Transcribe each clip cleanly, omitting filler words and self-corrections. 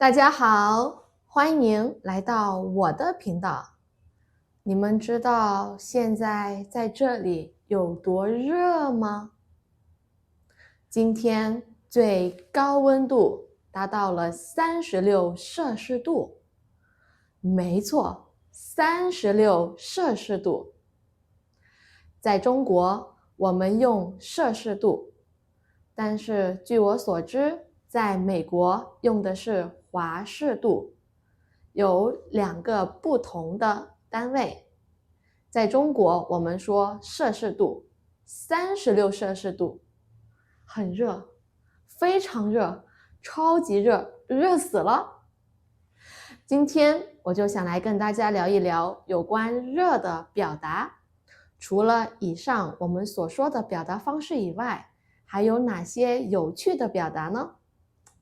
大家好，欢迎来到我的频道。你们知道现在在这里有多热吗？今天最高温度达到了36摄氏度。没错，36摄氏度。在中国，我们用摄氏度，但是据我所知，在美国用的是华氏度，有2个不同的单位。在中国，我们说摄氏度，36摄氏度，很热，非常热，超级热，热死了。今天我就想来跟大家聊一聊有关热的表达。除了以上我们所说的表达方式以外，还有哪些有趣的表达呢？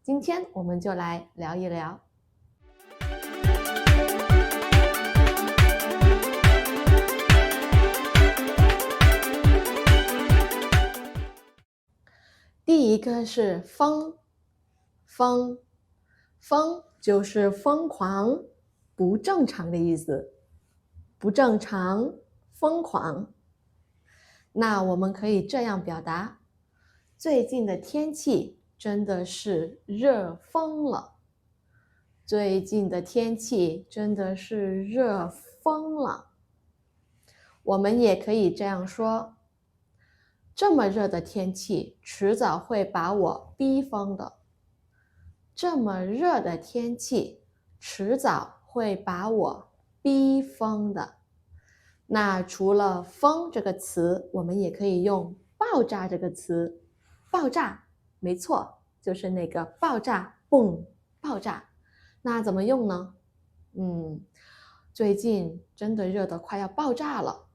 今天我们就来聊一聊。第一个是疯，疯就是疯狂、不正常的意思，不正常、疯狂。那我们可以这样表达：最近的天气真的是热疯了。最近的天气真的是热疯了。我们也可以这样说：这么热的天气迟早会把我逼疯的。这么热的天气迟早会把我逼疯的。那除了疯这个词，我们也可以用爆炸这个词。爆炸，没错，就是那个爆炸，嘣，爆炸。那怎么用呢？最近真的热得快要爆炸了。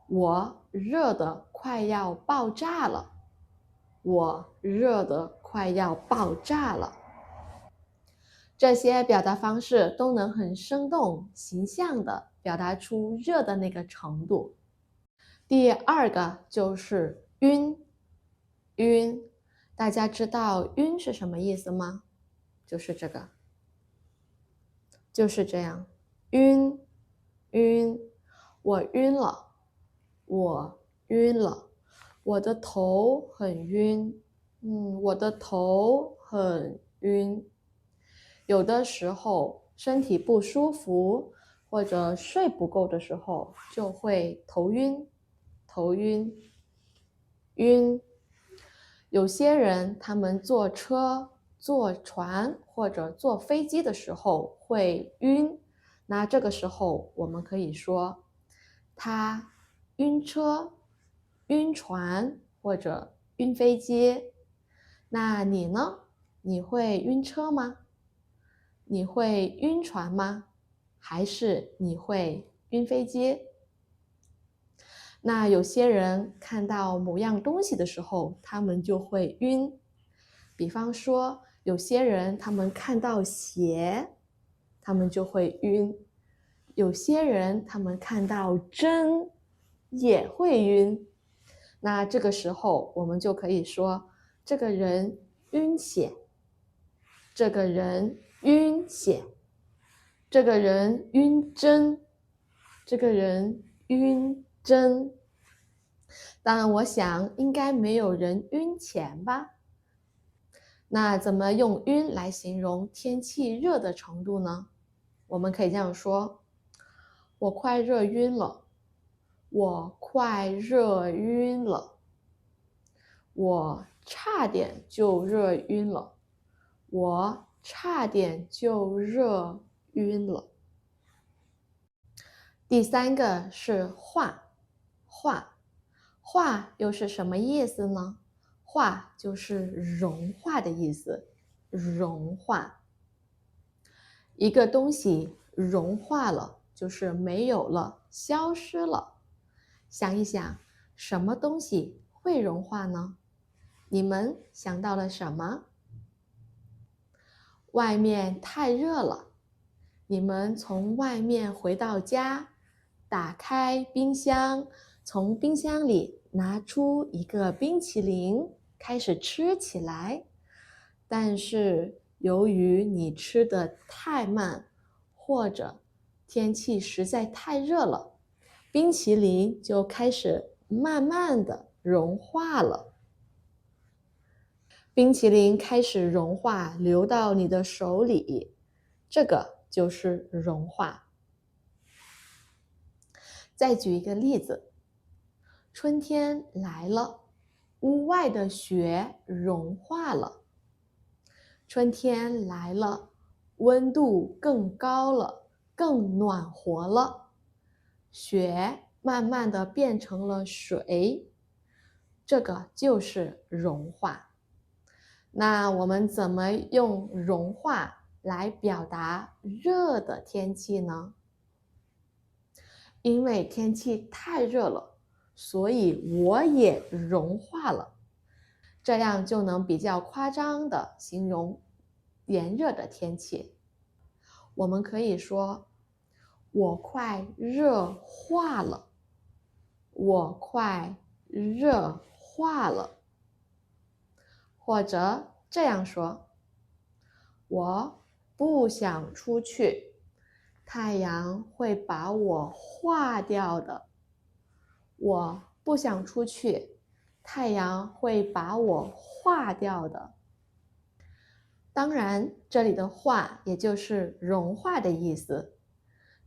我热得快要爆炸了。我热得快要爆炸了。这些表达方式都能很生动、形象地表达出热的那个程度。第二个就是晕，晕。大家知道晕是什么意思吗？就是这个，就是这样，晕，晕，我晕了，我晕了，我的头很晕，我的头很晕。有的时候身体不舒服或者睡不够的时候，就会头晕，头晕，晕。有些人他们坐车、坐船或者坐飞机的时候会晕，那这个时候我们可以说他晕车、晕船或者晕飞机。那你呢？你会晕车吗？你会晕船吗？还是你会晕飞机？那有些人看到某样东西的时候，他们就会晕。比方说，有些人他们看到鞋，他们就会晕。有些人他们看到针也会晕。那这个时候我们就可以说，这个人晕血，这个人晕血，这个人晕针，这个人晕针。当然我想应该没有人晕钱吧。那怎么用晕来形容天气热的程度呢？我们可以这样说：我快热晕了，我快热晕了，我差点就热晕了，我差点就热晕了。第三个是化，化又是什么意思呢？化就是融化的意思，融化。一个东西融化了，就是没有了，消失了。想一想，什么东西会融化呢？你们想到了什么？外面太热了，你们从外面回到家，打开冰箱，从冰箱里拿出一个冰淇淋，开始吃起来。但是由于你吃的太慢，或者天气实在太热了，冰淇淋就开始慢慢的融化了。冰淇淋开始融化，流到你的手里，这个就是融化。再举一个例子，春天来了，屋外的雪融化了。春天来了，温度更高了，更暖和了，雪慢慢的变成了水，这个就是融化。那我们怎么用融化来表达热的天气呢？因为天气太热了，所以我也融化了。这样就能比较夸张地形容炎热的天气。我们可以说，我快热化了，我快热化了。或者这样说，我不想出去，太阳会把我化掉的。我不想出去，太阳会把我化掉的。当然，这里的化也就是融化的意思。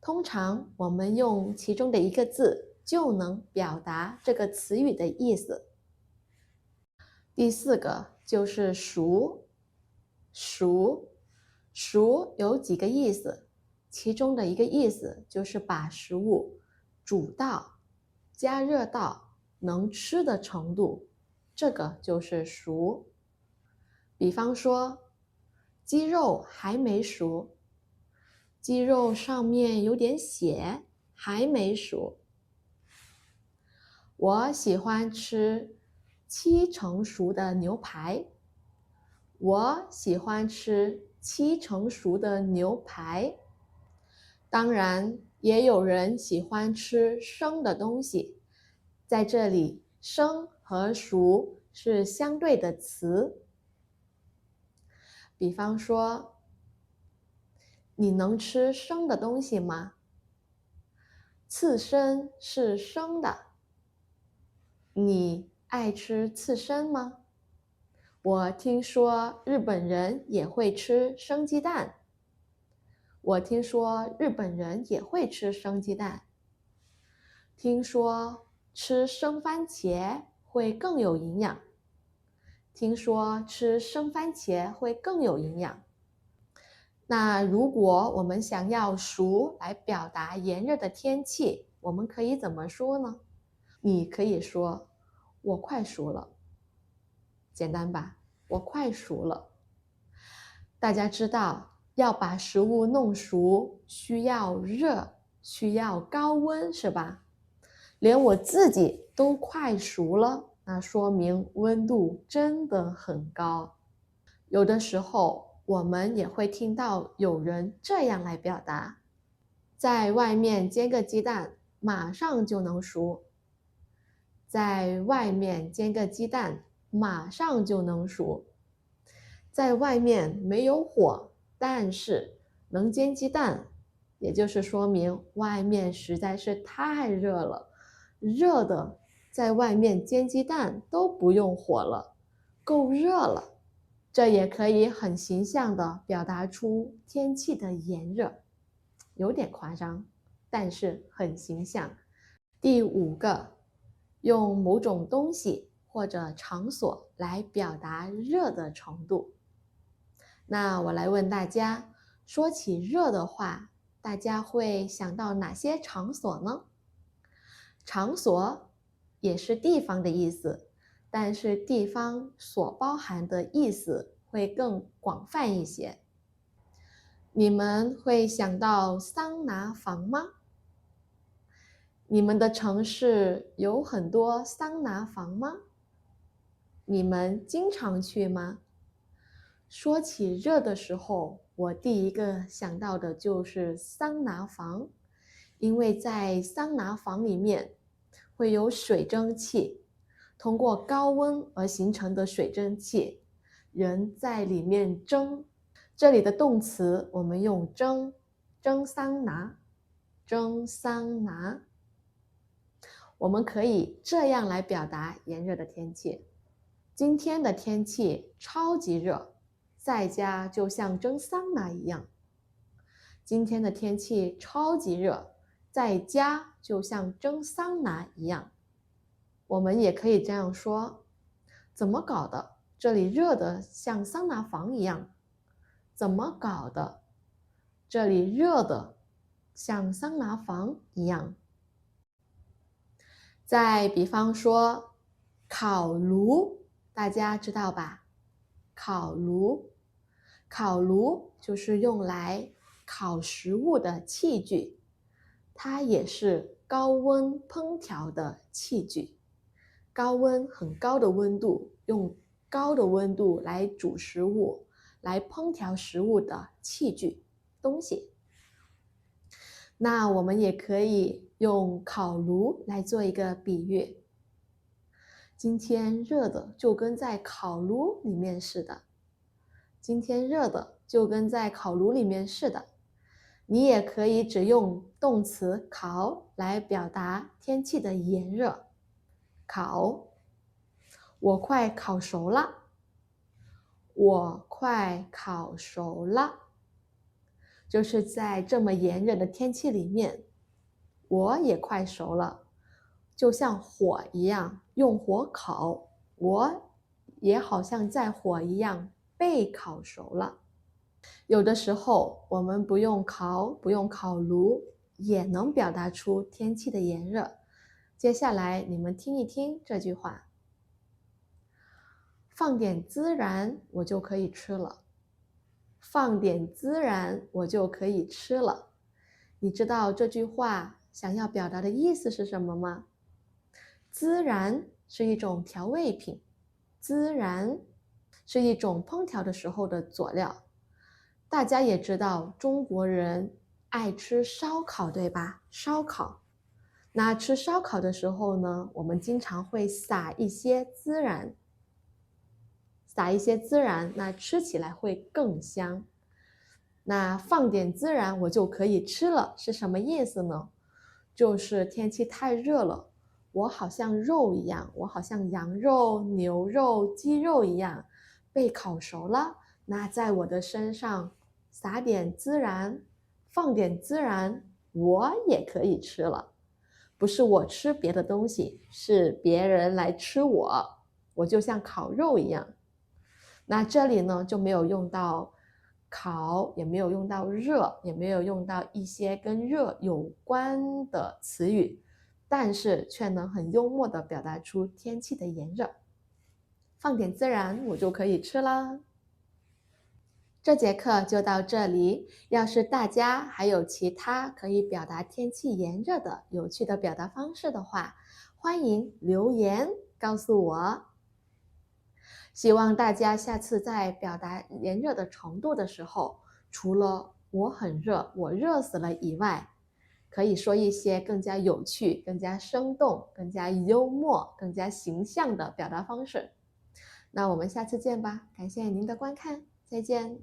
通常我们用其中的一个字就能表达这个词语的意思。第四个就是熟，熟有几个意思，其中的一个意思就是把食物煮到、加热到能吃的程度，这个就是熟。比方说，鸡肉还没熟，鸡肉上面有点血，还没熟。我喜欢吃7成熟的牛排。我喜欢吃7成熟的牛排。当然，也有人喜欢吃生的东西。在这里，生和熟是相对的词。比方说，你能吃生的东西吗？刺身是生的。你爱吃刺身吗？我听说日本人也会吃生鸡蛋。我听说日本人也会吃生鸡蛋。听说吃生番茄会更有营养。听说吃生番茄会更有营养。那如果我们想要熟来表达炎热的天气，我们可以怎么说呢？你可以说，我快熟了。简单吧？我快熟了。大家知道，要把食物弄熟，需要热，需要高温，是吧？连我自己都快熟了，那说明温度真的很高。有的时候，我们也会听到有人这样来表达：在外面煎个鸡蛋，马上就能熟。在外面煎个鸡蛋，马上就能熟。在外面没有火，但是能煎鸡蛋，也就是说明外面实在是太热了，热的在外面煎鸡蛋都不用火了，够热了。这也可以很形象地表达出天气的炎热，有点夸张，但是很形象。第五个，用某种东西或者场所来表达热的程度。那我来问大家，说起热的话，大家会想到哪些场所呢？场所也是地方的意思，但是地方所包含的意思会更广泛一些。你们会想到桑拿房吗？你们的城市有很多桑拿房吗？你们经常去吗？说起热的时候，我第一个想到的就是桑拿房，因为在桑拿房里面会有水蒸气，通过高温而形成的水蒸气，人在里面蒸，这里的动词我们用蒸，蒸桑拿，蒸桑拿。我们可以这样来表达炎热的天气。今天的天气超级热，在家就像蒸桑拿一样。今天的天气超级热，在家就像蒸桑拿一样。我们也可以这样说，怎么搞的？这里热得像桑拿房一样。怎么搞的？这里热得像桑拿房一样。再比方说，烤炉，大家知道吧？烤炉，烤炉就是用来烤食物的器具，它也是高温烹调的器具。高温，很高的温度，用高的温度来煮食物，来烹调食物的器具，东西。那我们也可以用烤炉来做一个比喻。今天热的就跟在烤炉里面似的。今天热的就跟在烤炉里面似的。你也可以只用动词烤来表达天气的炎热。烤，我快烤熟了。我快烤熟了。就是在这么炎热的天气里面，我也快熟了，就像火一样，用火烤，我也好像在火一样被烤熟了。有的时候我们不用烤，不用烤炉，也能表达出天气的炎热。接下来你们听一听这句话，放点孜然，我就可以吃了。放点孜然，我就可以吃了。你知道这句话想要表达的意思是什么吗？孜然是一种调味品，孜然是一种烹调的时候的佐料。大家也知道中国人爱吃烧烤，对吧？烧烤。那吃烧烤的时候呢，我们经常会撒一些孜然。撒一些孜然，那吃起来会更香。那放点孜然，我就可以吃了，是什么意思呢？就是天气太热了，我好像肉一样，我好像羊肉、牛肉、鸡肉一样被烤熟了。那在我的身上撒点孜然，放点孜然，我也可以吃了。不是我吃别的东西，是别人来吃我，我就像烤肉一样。那这里呢就没有用到烤，也没有用到热，也没有用到一些跟热有关的词语，但是却能很幽默地表达出天气的炎热。放点孜然，我就可以吃啦。这节课就到这里。要是大家还有其他可以表达天气炎热的有趣的表达方式的话，欢迎留言告诉我。希望大家下次在表达炎热的程度的时候，除了我很热，我热死了以外，可以说一些更加有趣、更加生动、更加幽默、更加形象的表达方式。那我们下次见吧，感谢您的观看，再见。